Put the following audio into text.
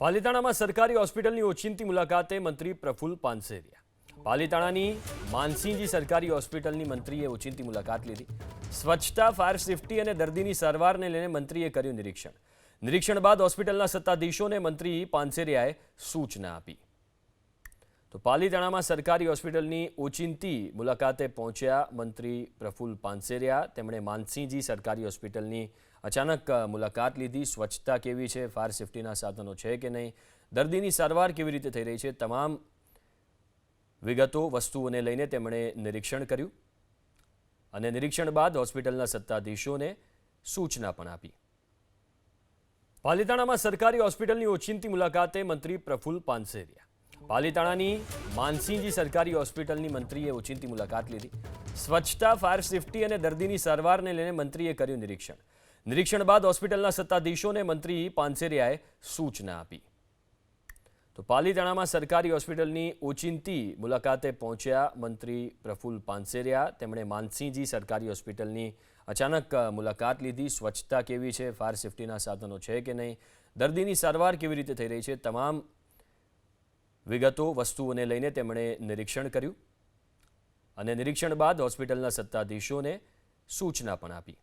પાલિતાણામાં સરકારી હોસ્પિટલની ઓચિંતી મુલાકાતે મંત્રી પ્રફુલ્લ પાનસેરિયા। પાલિતાણાની માનસિંહજી સરકારી હોસ્પિટલની મંત્રીએ ઓચિંતી મુલાકાત લીધી। સ્વચ્છતા, ફાયર સેફટી અને દર્દીની સારવારને લઈને મંત્રીએ કર્યું નિરીક્ષણ। નિરીક્ષણ બાદ હોસ્પિટલના સત્તાધીશોને મંત્રી પાનસેરિયાએ સૂચના આપી। તો પાલિતાણામાં સરકારી હોસ્પિટલની ઓચિંતી મુલાકાતે પહોંચ્યા મંત્રી પ્રફુલ્લ પાનસેરિયા। તેમણે માનસિંહજી સરકારી હોસ્પિટલની અચાનક મુલાકાત લીધી। સ્વચ્છતા કેવી છે, ફાયર સેફટીના સાધનો છે કે નહીં, દર્દીની સારવાર કેવી રીતે થઈ રહી છે, તમામ વિગતો વસ્તુઓને લઈને તેમણે નિરીક્ષણ કર્યું અને નિરીક્ષણ બાદ હોસ્પિટલના સત્તાધીશોને સૂચના પણ આપી। પાલિતાણામાં સરકારી હોસ્પિટલની ઓચિંતી મુલાકાતે મંત્રી પ્રફુલ્લ પાનસેરિયા। પાલિતાણાની માનસિંહજી સરકારી હોસ્પિટલની મંત્રીએ ઓચિંતી મુલાકાત લીધી। સ્વચ્છતા, ફાયર સેફટી અને દર્દીની સારવારને લઈને મંત્રીએ કર્યું નિરીક્ષણ। નિરીક્ષણ બાદ હોસ્પિટલના સત્તાધીશોને મંત્રી પાનસેરિયાએ સૂચના આપી। તો પાલિતાણામાં સરકારી હોસ્પિટલની ઓચિંતી મુલાકાતે પહોંચ્યા મંત્રી પ્રફુલ્લ પાનસેરિયા। તેમણે માનસિંહજી સરકારી હોસ્પિટલની અચાનક મુલાકાત લીધી। સ્વચ્છતા કેવી છે, ફાયર સેફટીના સાધનો છે કે નહીં, દર્દીની સારવાર કેવી રીતે થઈ રહી છે, તમામ વિગતો વસ્તુઓને લઈને તેમણે નિરીક્ષણ કર્યું અને નિરીક્ષણ બાદ હોસ્પિટલના સત્તાધીશોને સૂચના પણ આપી।